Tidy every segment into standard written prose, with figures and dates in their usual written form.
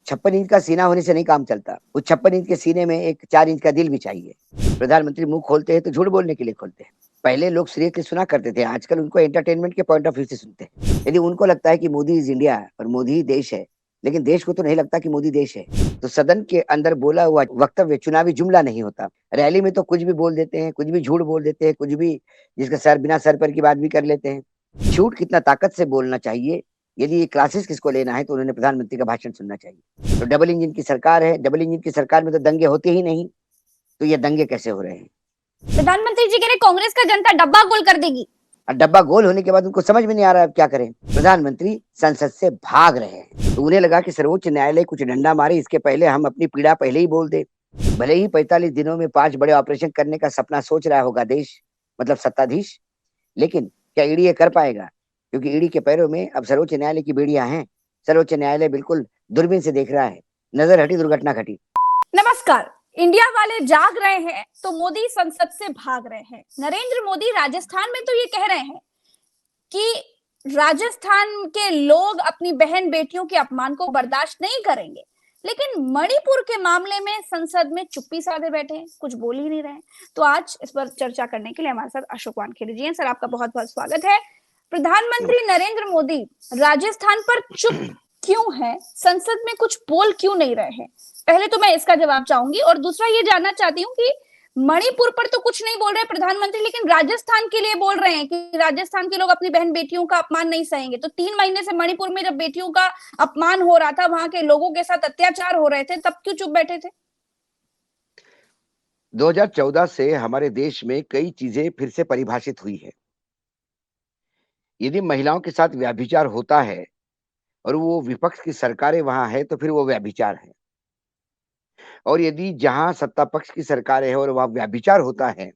56 inch का सीना होने से नहीं काम चलता। उस 56 इंच के सीने में एक 4 इंच का दिल भी चाहिए। प्रधानमंत्री मुँह खोलते हैं तो झूठ बोलने के लिए खोलते हैं। पहले लोग सीरियसली सुना करते थे, आजकल उनको एंटरटेनमेंट के पॉइंट ऑफ व्यू से सुनते हैं। यदि उनको लगता है कि मोदी इज़ इंडिया और मोदी ही देश है, लेकिन देश को तो नहीं लगता कि मोदी देश है। तो सदन के अंदर बोला हुआ वक्तव्य चुनावी जुमला नहीं होता। रैली में तो कुछ भी बोल देते हैं, कुछ भी झूठ बोल देते हैं, कुछ भी जिसका सर बिना सर पैर की बात भी कर लेते हैं। झूठ कितना ताकत से बोलना चाहिए, यदि ये क्लासेस किसको लेना है तो उन्होंने प्रधानमंत्री का भाषण सुनना चाहिए। तो डबल इंजन की सरकार है, डबल इंजन की सरकार में तो दंगे होते ही नहीं, तो ये दंगे कैसे हो रहे हैं? प्रधानमंत्री जी कह रहे कांग्रेस का जनता डब्बा गोल कर देगी। और डब्बा गोल होने के बाद उनको समझ में नहीं आ रहा है अब क्या करें। प्रधानमंत्री संसद से भाग रहे हैं, तो उन्हें लगा कि सर्वोच्च न्यायालय कुछ डंडा मारे, इसके पहले हम अपनी पीड़ा पहले ही बोल दे। भले ही 45 दिनों में 5 बड़े ऑपरेशन करने का सपना सोच रहा होगा देश, मतलब सत्ताधीश, लेकिन क्या ईडी ये कर पाएगा? क्योंकि ईडी के पैरों में अब सर्वोच्च न्यायालय की बेड़ियां हैं। सर्वोच्च न्यायालय बिल्कुल दूरबीन से देख रहा है। नजर हटी, दुर्घटना घटी। नमस्कार। इंडिया वाले जाग रहे हैं तो मोदी संसद से भाग रहे हैं। नरेंद्र मोदी राजस्थान में तो ये कह रहे हैं कि राजस्थान के लोग अपनी बहन बेटियों के अपमान को बर्दाश्त नहीं करेंगे, लेकिन मणिपुर के मामले में संसद में चुप्पी साधे बैठे हैं, कुछ बोल ही नहीं रहे हैं। तो आज इस पर चर्चा करने के लिए हमारे साथ अशोक वानखेड़े जी हैं। सर, आपका बहुत बहुत स्वागत है। प्रधानमंत्री नमस्कार। नरेंद्र मोदी राजस्थान पर चुप क्यों है, संसद में कुछ बोल क्यों नहीं रहे हैं? पहले तो मैं इसका जवाब चाहूंगी, और दूसरा ये जानना चाहती हूँ कि मणिपुर पर तो कुछ नहीं बोल रहे प्रधानमंत्री, लेकिन राजस्थान के लिए बोल रहे हैं कि राजस्थान के लोग अपनी बहन बेटियों का अपमान नहीं सहेंगे। तो 3 महीने से मणिपुर में जब बेटियों का अपमान हो रहा था, वहां के लोगों के साथ अत्याचार हो रहे थे, तब क्यों चुप बैठे थे? 2014 से हमारे देश में कई चीजें फिर से परिभाषित हुई है। यदि महिलाओं के साथ व्यभिचार होता है और वो विपक्ष की सरकारें वहां है तो फिर वो व्यभिचार है। और यदि जहां सत्ता पक्ष की सरकारें है और वहां व्यभिचार होता है,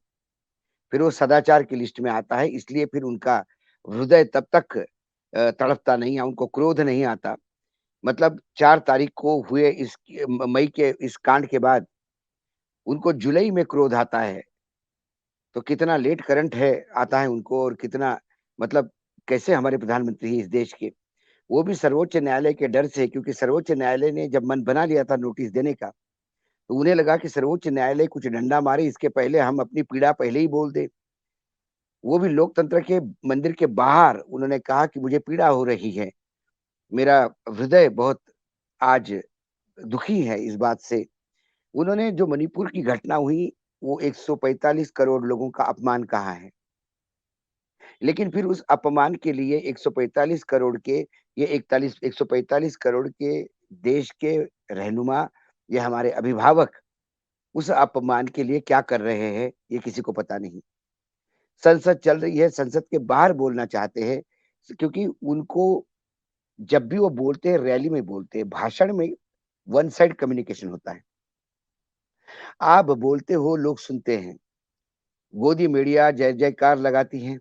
फिर वो सदाचार की लिस्ट में आता है। इसलिए फिर उनका हृदय तब तक तड़पता नहीं है, उनको क्रोध नहीं आता। मतलब 4 तारीख को हुए इस मई के इस कांड के बाद उनको जुलाई में क्रोध आता है। तो कितना लेट करंट है आता है उनको, और कितना मतलब कैसे हमारे प्रधानमंत्री हैं इस देश के, वो भी सर्वोच्च न्यायालय के डर से, क्योंकि सर्वोच्च न्यायालय ने जब मन बना लिया था नोटिस देने का, तो उन्हें लगा कि सर्वोच्च न्यायालय कुछ डंडा मारे, इसके पहले हम अपनी पीड़ा पहले ही बोल दे। वो भी लोकतंत्र के मंदिर के बाहर उन्होंने कहा कि मुझे पीड़ा हो रही है, मेरा हृदय बहुत आज दुखी है इस बात से। उन्होंने जो मणिपुर की घटना हुई, वो 145 करोड़ लोगों का अपमान कहा है। लेकिन फिर उस अपमान के लिए 145 करोड़ के, ये 145 करोड़ के देश के रहनुमा या हमारे अभिभावक उस अपमान के लिए क्या कर रहे हैं, ये किसी को पता नहीं। संसद चल रही है, संसद के बाहर बोलना चाहते हैं, क्योंकि उनको जब भी वो बोलते हैं, रैली में बोलते हैं, भाषण में वन साइड कम्युनिकेशन होता है। आप बोलते हो, लोग सुनते हैं। गोदी मीडिया जय जयकार लगाती है।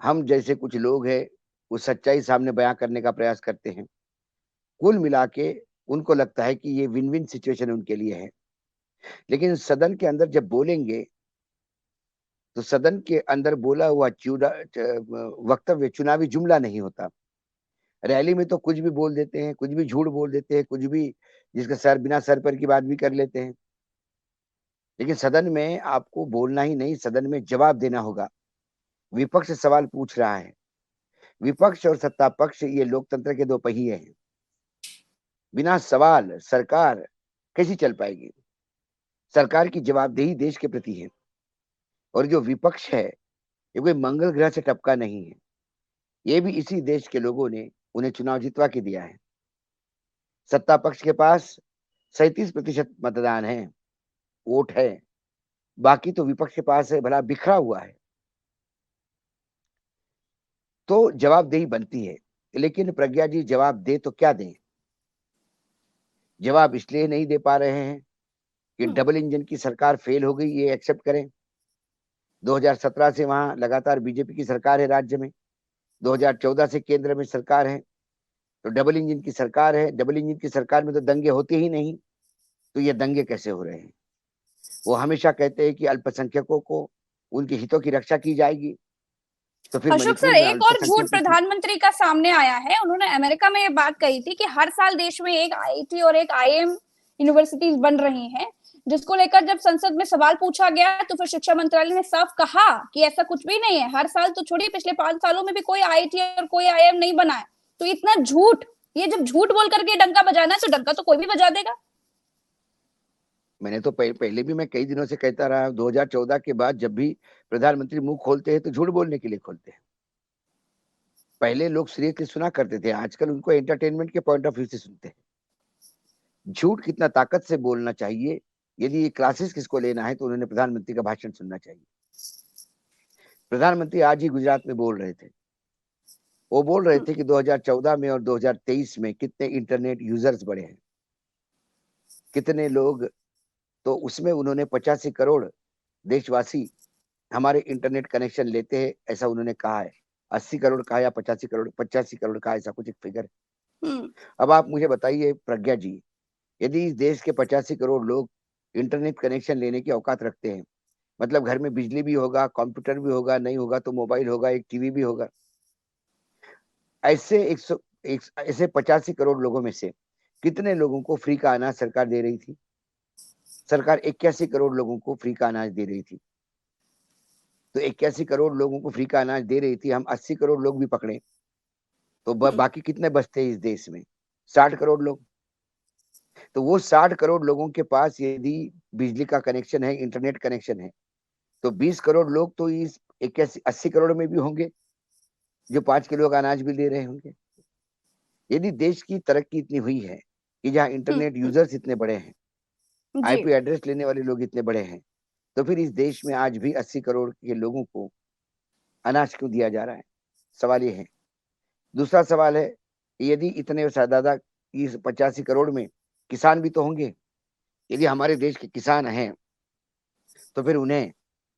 हम जैसे कुछ लोग हैं, वो सच्चाई सामने बयां करने का प्रयास करते हैं। कुल मिला के उनको लगता है कि ये विन विन सिचुएशन उनके लिए है। लेकिन सदन के अंदर जब बोलेंगे, तो सदन के अंदर बोला हुआ वक्तव्य चुनावी जुमला नहीं होता। रैली में तो कुछ भी बोल देते हैं, कुछ भी झूठ बोल देते हैं, कुछ भी जिसका सर बिना सर पैर की बात भी कर लेते हैं। लेकिन सदन में आपको बोलना ही नहीं, सदन में जवाब देना होगा। विपक्ष सवाल पूछ रहा है। विपक्ष और सत्ता पक्ष, ये लोकतंत्र के दो पहिए हैं। बिना सवाल सरकार कैसी चल पाएगी? सरकार की जवाबदेही देश के प्रति है। और जो विपक्ष है, ये कोई मंगल ग्रह से टपका नहीं है। ये भी इसी देश के लोगों ने उन्हें चुनाव जितवा के दिया है। सत्ता पक्ष के पास 37% मतदान है, वोट है। बाकी तो विपक्ष के पास है, भला बिखरा हुआ है। तो जवाबदेही बनती है। लेकिन प्रज्ञा जी, जवाब दे तो क्या दें? जवाब इसलिए नहीं दे पा रहे हैं कि डबल इंजन की सरकार फेल हो गई, ये एक्सेप्ट करें। 2017 से वहां लगातार बीजेपी की सरकार है राज्य में। 2014 से केंद्र में सरकार है। तो डबल इंजन की सरकार है, डबल इंजन की सरकार में तो दंगे होते ही नहीं, तो ये दंगे कैसे हो रहे हैं? वो हमेशा कहते हैं कि अल्पसंख्यकों को, उनके हितों की रक्षा की जाएगी। तो फिर अशोक सर, मणिपुर में एक और अल्पसंख्यकों झूठ की थी। प्रधानमंत्री का सामने आया है। उन्होंने अमेरिका में ये बात कही थी कि हर साल देश में एक आईआईटी और एक आईएम यूनिवर्सिटीज बन रही हैं, जिसको लेकर जब संसद में सवाल पूछा गया तो फिर शिक्षा मंत्रालय ने साफ कहा कि ऐसा कुछ भी नहीं है। हर साल तो छोड़िए, पिछले 5 सालों में भी कोई आईआईटी और कोई आईएम नहीं बना है। तो इतना झूठ, ये जब झूठ बोल करके डंका बजाना है तो डंका तो कोई भी बजा देगा। मैंने तो पहले भी मैं कई दिनों से कहता रहा, 2014 के बाद जब भी प्रधानमंत्री मुंह खोलते हैं तो झूठ बोलने के लिए खोलते हैं। पहले लोग सीरियसली सुना करते थे, आजकल उनको एंटरटेनमेंट के पॉइंट ऑफ व्यू से सुनते हैं। झूठ कितना ताकत से बोलना चाहिए, यदि ये क्लासेस किसको लेना है तो उन्होंने प्रधानमंत्री का भाषण सुनना चाहिए। प्रधानमंत्री आज ही गुजरात में बोल रहे थे, वो बोल रहे थे कि 2014 में और 2023 में कितने इंटरनेट यूजर्स बढ़े हैं, कितने लोग, तो उसमें उन्होंने 85 करोड़ देशवासी हमारे इंटरनेट कनेक्शन लेते हैं, ऐसा उन्होंने कहा है। 80 करोड़ कहा या 85 करोड़, 85 करोड़ कहा, ऐसा कुछ एक फिगर। अब आप मुझे बताइए प्रज्ञा जी, यदि इस देश के 85 करोड़ लोग इंटरनेट कनेक्शन लेने की औकात रखते हैं, मतलब घर में बिजली भी होगा, कंप्यूटर भी होगा, नहीं होगा तो मोबाइल होगा, एक टीवी भी होगा, ऐसे 100 ऐसे 85 करोड़ लोगों में से कितने लोगों को फ्री का अनाज सरकार दे रही थी? सरकार 81 करोड़ लोगों को फ्री का अनाज दे रही थी। तो 81 करोड़ लोगों को फ्री का अनाज दे रही थी, हम 80 करोड़ लोग भी पकड़े तो बाकी कितने बचते हैं इस देश में? 60 करोड़ लोग। तो वो 60 करोड़ लोगों के पास यदि बिजली का कनेक्शन है, इंटरनेट कनेक्शन है, तो 20 करोड़ लोग तो इस 81 80 करोड़ में भी होंगे, जो 5 किलो का अनाज भी ले रहे होंगे। यदि देश की तरक्की इतनी हुई है कि जहाँ इंटरनेट यूजर्स इतने बड़े हैं, जी। आईपी एड्रेस लेने वाले लोग इतने बड़े हैं, तो फिर इस देश में आज भी 80 करोड़ के लोगों को अनाज क्यों दिया जा रहा है? सवाल ये है। दूसरा सवाल है, यदि इतने ज्यादा इस 85 करोड़ में किसान भी तो होंगे, यदि हमारे देश के किसान हैं तो फिर उन्हें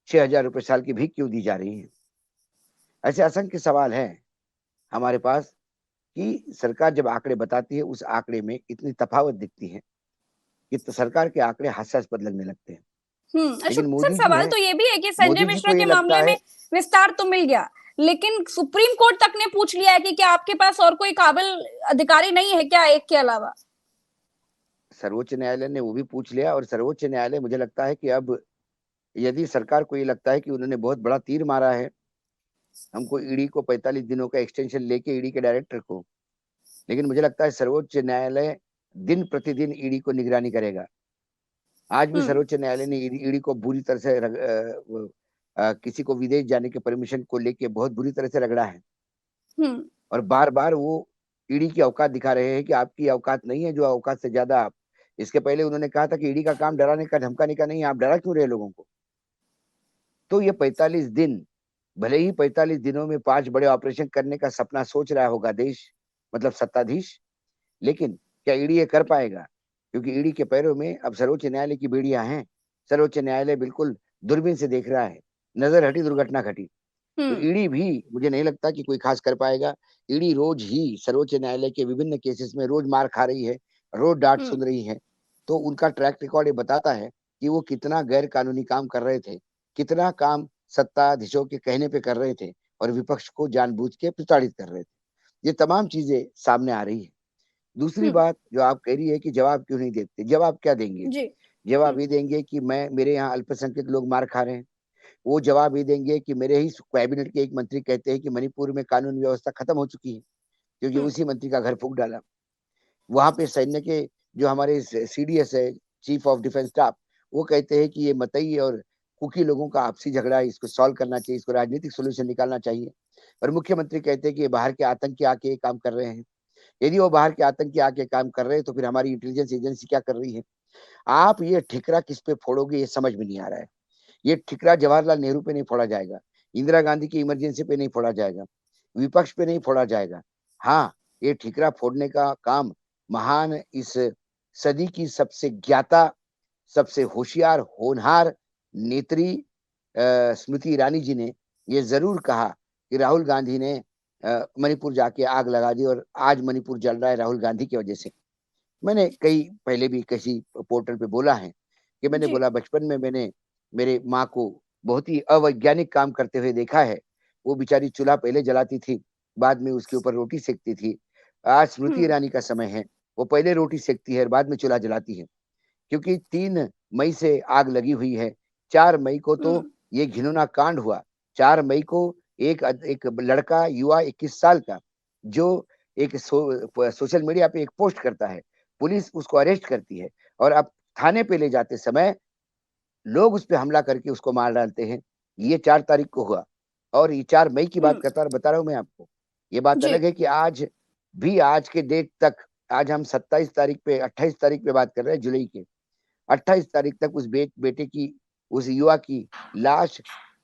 6,000 रुपए साल की भीख क्यों दी जा रही है? ऐसे असंख्य सवाल हैं हमारे पास कि सरकार जब आंकड़े बताती है, उस आंकड़े में इतनी तफावत दिखती है कि तो सरकार के आंकड़े हास्यास्पद लगने लगते हैं। अशोक लेकिन सर, मोदी जी सवाल हैं, तो ये भी है कि संजय मोदी जी मिश्रा को ये के लगता मामले में है, विस्तार तो मिल गया, लेकिन सुप्रीम कोर्ट तक ने पूछ लिया है कि क्या आपके पास और कोई काबिल अधिकारी नहीं है क्या एक के अलावा? सर्वोच्च न्यायालय ने वो भी पूछ लिया, और सर्वोच्च न्यायालय, मुझे लगता है कि अब यदि सरकार को ये लगता है कि उन्होंने बहुत बड़ा तीर मारा है, हमको ईडी को 45 दिनों का एक्सटेंशन लेके ईडी के डायरेक्टर को, लेकिन मुझे लगता है सर्वोच्च न्यायालय दिन प्रतिदिन ईडी को निगरानी करेगा। आज भी हम्म। सर्वोच्च न्यायालय ने ईडी को बुरी तरह से किसी को विदेश जाने के परमिशन को लेके बहुत बुरी तरह से रगड़ा है, हम्म। और बार बार वो ईडी की औकात दिखा रहे हैं कि आपकी औकात नहीं है, जो औकात से ज्यादा आप। इसके पहले उन्होंने कहा था कि ईडी का काम डराने का धमकाने का नहीं है, आप डरा क्यों रहे लोगों को? तो ये 45 दिन, भले ही 45 दिनों में 5 बड़े ऑपरेशन करने का सपना सोच रहा होगा देश, मतलब सत्ताधीश, लेकिन क्या ईडी ये कर पाएगा? क्योंकि ईडी के पैरों में अब सर्वोच्च न्यायालय की बेड़ियां हैं। सर्वोच्च न्यायालय बिल्कुल दूरबीन से देख रहा है, नजर हटी दुर्घटना घटी। तो हम्म। ईडी भी मुझे नहीं लगता कि कोई खास कर पाएगा। ईडी रोज ही सर्वोच्च न्यायालय के विभिन्न केसेस में रोज मार खा रही है, रोज डांट हम्म। सुन रही है। तो उनका ट्रैक रिकॉर्ड ये बताता है कि वो कितना गैर कानूनी काम कर रहे थे, कितना काम सत्ताधीशों के कहने पे कर रहे थे, और विपक्ष को जानबूझ के प्रताड़ित कर रहे थे। ये तमाम चीजें सामने आ रही है। दूसरी हम्म। बात जो आप कह रही है कि जवाब क्यों नहीं देते, जवाब क्या देंगे? जी। जवाब ये देंगे कि मैं, मेरे यहाँ अल्पसंख्यक लोग मार खा रहे हैं। वो जवाब ये देंगे कि मेरे ही कैबिनेट के एक मंत्री कहते हैं कि मणिपुर में कानून व्यवस्था खत्म हो चुकी है, क्योंकि हम्म। उसी मंत्री का घर फूंक डाला। वहां पे सैन्य के जो हमारे सीडीएस है, चीफ ऑफ डिफेंस स्टाफ, वो कहते हैं कि ये मतई और कुकी लोगों का आपसी झगड़ा है, इसको सॉल्व करना चाहिए, इसको राजनीतिक सोल्यूशन निकालना चाहिए। और मुख्यमंत्री कहते हैं कि ये बाहर के आतंकी आके ये काम कर रहे हैं। यदि वो बाहर के आतंकी आके काम कर रहे हैं तो फिर हमारी इंटेलिजेंस एजेंसी क्या कर रही है? आप ये ठिकरा किस पे फोड़ोगे, ये समझ में नहीं आ रहा है। ये ठिकरा जवाहरलाल नेहरू पे नहीं फोड़ा जाएगा, इंदिरा गांधी की इमरजेंसी पे नहीं फोड़ा जाएगा, विपक्ष पे नहीं फोड़ा जाएगा। हाँ, ये ठिकरा फोड़ने का काम महान, इस सदी की सबसे ज्ञाता, सबसे होशियार, होनहार नेत्री स्मृति ईरानी जी ने ये जरूर कहा कि राहुल गांधी ने मणिपुर जाके आग लगा दी, और आज मणिपुर जल रहा है राहुल गांधी की वजह से। मैंने कई पहले भी किसी पोर्टल पे बोला है कि मैंने जी। बोला, बचपन में मैंने मेरे माँ को बहुत ही अवैज्ञानिक काम करते हुए देखा है, वो बेचारी चूल्हा पहले जलाती थी, बाद में उसके ऊपर रोटी सेकती थी। आज स्मृति ईरानी का समय है, वो पहले रोटी सेकती है और बाद में चूल्हा जलाती है, क्योंकि 3 मई से आग लगी हुई है। 4 मई को तो ये घिनौना कांड हुआ। 4 मई को एक लड़का युवा 21 साल का, जो एक सोशल मीडिया पे एक पोस्ट करता है, पुलिस उसको अरेस्ट करती है और अब थाने पे ले जाते समय लोग उस पे हमला करके उसको मार डालते हैं। ये 4 तारीख को हुआ और ये 4 मई की बात बता रहा हूँ मैं आपको। ये बात जी। अलग है कि आज भी, आज के डेट तक, आज हम 27 तारीख पे 28 तारीख पे बात कर रहे हैं जुलाई के। 28 तारीख तक उस बेटे की, उस युवा की लाश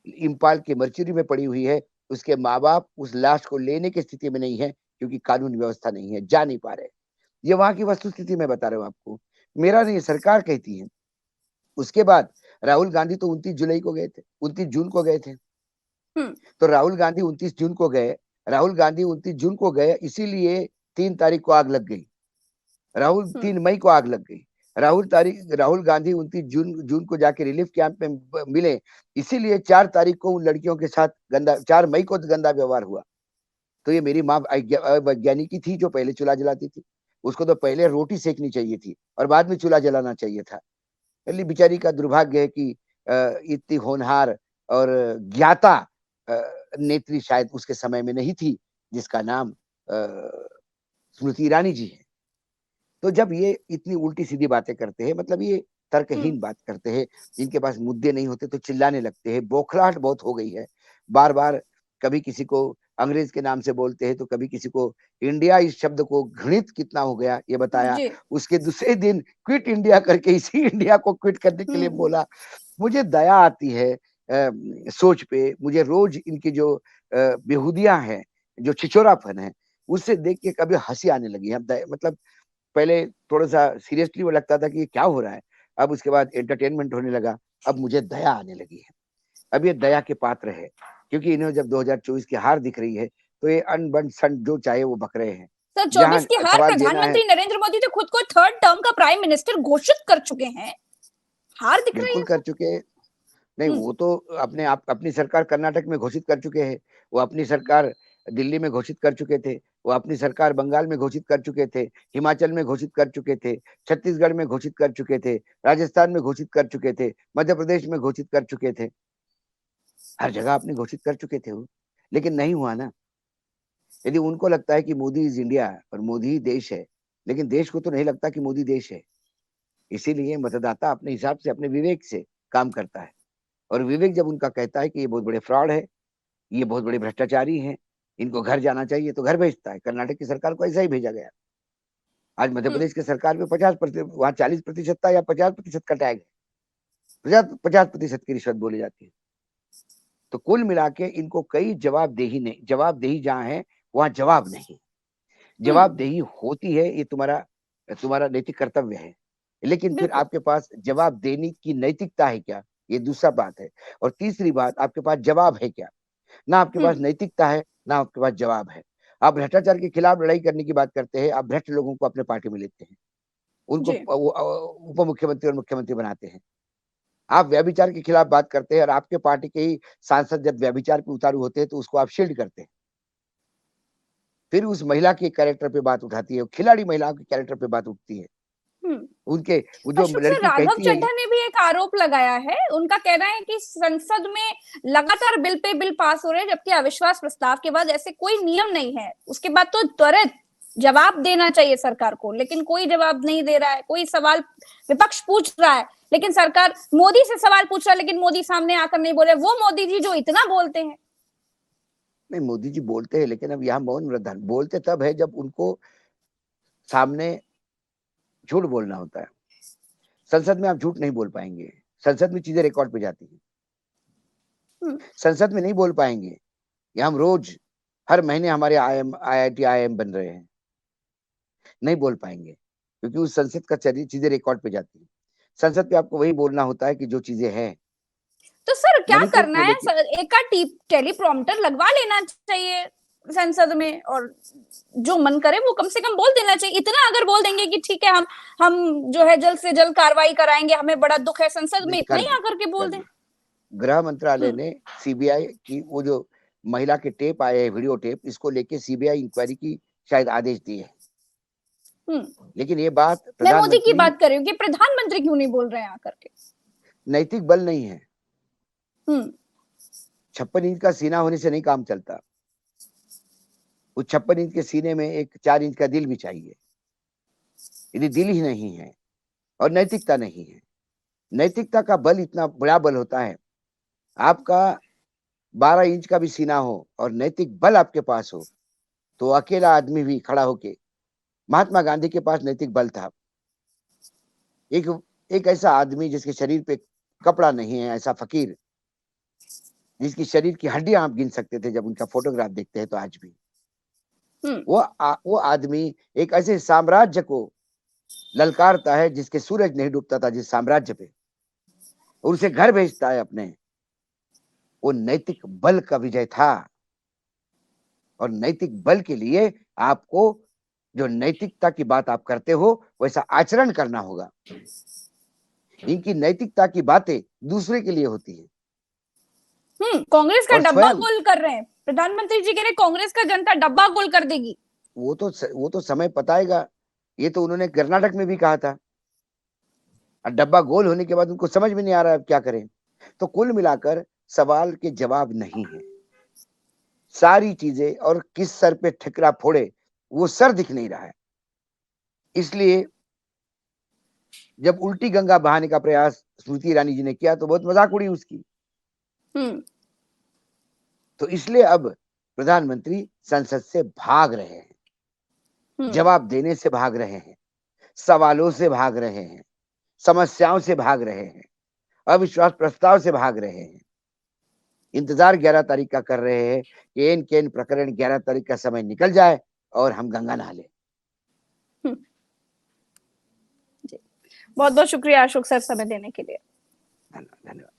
इम्फाल के मर्चुरी में पड़ी हुई है। उसके माँ-बाप उस लाश को लेने की स्थिति में नहीं है, क्योंकि कानून व्यवस्था नहीं है, जा नहीं पा रहे। ये वहाँ की वस्तुस्थिति मैं बता रहा हूँ आपको। मेरा नहीं, सरकार कहती है। उसके बाद राहुल गांधी तो 29 जुलाई को गए थे, 29 जून को गए थे। तो राहुल गांधी 29 जून को गए, राहुल गांधी 29 जून को गए, इसीलिए 3 तारीख को आग लग गई। 3 मई को आग लग गई। राहुल गांधी 29 जून को जाके रिलीफ कैंप में मिले, इसीलिए 4 तारीख को उन लड़कियों के साथ 4 मई को गंदा व्यवहार हुआ। तो ये मेरी माँ वैज्ञानिकी थी जो पहले चूल्हा जलाती थी। उसको तो पहले रोटी सेकनी चाहिए थी और बाद में चूल्हा जलाना चाहिए था। इसलिए बेचारी का दुर्भाग्य है कि इतनी होनहार और ज्ञाता नेत्री शायद उसके समय में नहीं थी, जिसका नाम स्मृति ईरानी जी है। तो जब ये इतनी उल्टी-सीधी बातें करते हैं, मतलब ये तर्कहीन बात करते हैं, इनके पास मुद्दे नहीं होते तो चिल्लाने लगते हैं, बौखलाहट बहुत हो गई है। बार-बार कभी किसी को अंग्रेज के नाम से बोलते हैं, तो कभी किसी को इंडिया, इस शब्द को घृणित कितना हो गया ये बताया। जी। उसके दूसरे दिन क्विट इंडिया करके इसी इंडिया को क्विट करने के लिए बोला। मुझे दया आती है सोच पे। मुझे रोज इनकी जो बेहूदियाँ हैं, जो छिछोरापन है, उससे देख के कभी हँसी आने लगी है। अब मतलब पहले थोड़ा-सा सीरियसली वो लगता था कि ये क्या हो रहा है? अब उसके बाद एंटरटेनमेंट होने लगा। अब मुझे दया आने लगी है। अब ये दया के पात्र है, क्योंकि इन्हें जब 2024 की हार दिख रही है, तो ये अन-बन-सन जो चाहे वो बक रहे हैं। सर, जहाँ 24 की हार, सवाल देना है, प्रधानमंत्री नरेंद्र मोदी तो खुद को 3rd टर्म का प्राइम मिनिस्टर घोषित कर चुके हैं। हार दिख रही बिल्कुल है कर सर। चुके हैं। नहीं, वो तो अपनी सरकार कर्नाटक में घोषित कर चुके हैं। वो अपनी सरकार दिल्ली में घोषित कर चुके थे। वो अपनी सरकार बंगाल में घोषित कर चुके थे, हिमाचल में घोषित कर चुके थे, छत्तीसगढ़ में घोषित कर चुके थे, राजस्थान में घोषित कर चुके थे, मध्य प्रदेश में घोषित कर चुके थे। हर जगह आपने घोषित कर चुके थे वो, लेकिन नहीं हुआ ना। यदि उनको लगता है कि मोदी इज़ इंडिया और मोदी ही देश है, लेकिन देश को तो नहीं लगता कि मोदी देश है। इसीलिए मतदाता अपने हिसाब से, अपने विवेक से काम करता है। और विवेक जब उनका कहता है कि ये बहुत बड़े फ्रॉड है, ये बहुत बड़े भ्रष्टाचारी हैं, इनको घर जाना चाहिए, तो घर भेजता है। कर्नाटक की सरकार को ऐसा ही भेजा गया। आज मध्य प्रदेश की सरकार में 50%, वहाँ 40% था या 50% का टैग है। 50% की रिश्वत बोली जाती है। तो कुल मिला के इनको कई जवाबदेही जहाँ है, वहाँ जवाब नहीं। जवाबदेही होती है, ये तुम्हारा तुम्हारा नैतिक कर्तव्य है। लेकिन फिर बिल्कुल। आपके पास जवाब देने की नैतिकता है क्या? ये दूसरा बात है। और तीसरी बात, आपके पास जवाब है क्या? ना आपके पास नैतिकता है, ना आपके पास जवाब है। आप भ्रष्टाचार के खिलाफ लड़ाई करने की बात करते हैं, आप भ्रष्ट लोगों को अपने पार्टी में लेते हैं। उनको जी। उप मुख्यमंत्री और मुख्यमंत्री बनाते हैं। आप व्यभिचार के खिलाफ बात करते हैं और आपके पार्टी के ही सांसद जब व्यभिचार पे उतारू होते हैं, तो उसको आप शील्ड करते हैं। फिर उस महिला के कैरेक्टर पे बात उठाती है, खिलाड़ी महिलाओं के कैरेक्टर पे बात उठती है। उनके वो जो अशोक सर, लड़की राघव कहती है, चड्ढा ने भी एक आरोप लगाया है। उनका कहना है कि संसद में लगातार बिल पे बिल पास हो रहे हैं, जबकि अविश्वास प्रस्ताव के बाद ऐसे कोई नियम नहीं है। उसके बाद तो त्वरित जवाब देना चाहिए सरकार को, लेकिन कोई जवाब नहीं दे रहा है। कोई सवाल विपक्ष पूछ रहा है, लेकिन सरकार मोदी से सवाल पूछ रहा है, लेकिन मोदी सामने आकर नहीं बोले। वो मोदी जी जो इतना बोलते हैं। नहीं मोदी जी बोलते हैं, लेकिन अब यहाँ मौन व्रत बोलते तब है जब उनको सामने झूठ बोलना होता है। संसद में आप झूठ नहीं बोल पाएंगे। संसद में चीजें रिकॉर्ड पे जाती हैं। संसद में नहीं बोल पाएंगे। ये हम रोज हर महीने हमारे IIT IIM बन रहे हैं, नहीं बोल पाएंगे, क्योंकि उस संसद का चीजें रिकॉर्ड पे जाती है। संसद पे आपको वही बोलना होता है कि जो चीजें हैं। तो सर क्या मणिपुर करना में है? देखिए, एक टेलीप्रॉम्प्टर लगवा लेना चाहिए संसद में, और जो मन करे वो कम से कम बोल देना चाहिए। इतना अगर बोल देंगे कि ठीक है, हम जो है जल्द से जल्द कार्रवाई कराएंगे, हमें बड़ा दुख है, संसद में इतना कर ही दी आकर के कर बोल दें। दी गृह मंत्रालय ने CBI की वो जो महिला के टेप आए हैं, वीडियो टेप, इसको लेके सीबीआई इंक्वायरी की शायद आदेश दिए हैं। लेकिन ये बात मैं मोदी की प्रधानमंत्री, बात कर रही हूँ कि प्रधानमंत्री क्यों नहीं बोल रहे हैं आकर के? नैतिक बल नहीं है। 56 इंच का सीना होने से नहीं काम चलता। उस 56 इंच के सीने में एक 4 इंच का दिल भी चाहिए। यदि दिल ही नहीं है और नैतिकता नहीं है, नैतिकता का बल इतना बड़ा बल होता है। आपका 12 इंच का भी सीना हो और नैतिक बल आपके पास हो, तो अकेला आदमी भी खड़ा होके, महात्मा गांधी के पास नैतिक बल था। एक एक ऐसा आदमी जिसके शरीर पे कपड़ा नहीं है, ऐसा फकीर जिसकी शरीर की हड्डियां आप गिन सकते थे जब उनका फोटोग्राफ देखते हैं तो आज भी। वो आदमी एक ऐसे साम्राज्य को ललकारता है जिसके सूरज नहीं डूबता था जिस साम्राज्य पे, और उसे घर भेजता है अपने। वो नैतिक बल का विजय था। और नैतिक बल के लिए आपको जो नैतिकता की बात आप करते हो वैसा आचरण करना होगा। इनकी नैतिकता की बातें दूसरे के लिए होती है। कांग्रेस का और डब्बा स्वयं गोल कर रहे हैं प्रधानमंत्री जी, कह रहे कांग्रेस का जनता डब्बा गोल कर देगी। वो तो समय बताएगा। ये तो उन्होंने कर्नाटक में भी कहा था। और डब्बा गोल होने के बाद उनको समझ में नहीं आ रहा है अब क्या करें। तो कुल मिलाकर सवाल के जवाब नहीं है सारी चीजें, और किस सर पे ठिकरा फोड़े वो सर दिख नहीं रहा है। इसलिए जब उल्टी गंगा बहाने का प्रयास स्मृति ईरानी जी ने किया तो बहुत मजाक उड़ी उसकी। तो इसलिए अब प्रधानमंत्री संसद से भाग रहे हैं, जवाब देने से भाग रहे हैं, सवालों से भाग रहे हैं, समस्याओं से भाग रहे हैं, अविश्वास प्रस्ताव से भाग रहे हैं। इंतजार 11 तारीख का कर रहे हैं कि एन केन प्रकरण 11 तारीख का समय निकल जाए और हम गंगा नहा लें। बहुत बहुत शुक्रिया अशोक सर समय देने के लिए। धन्यवाद।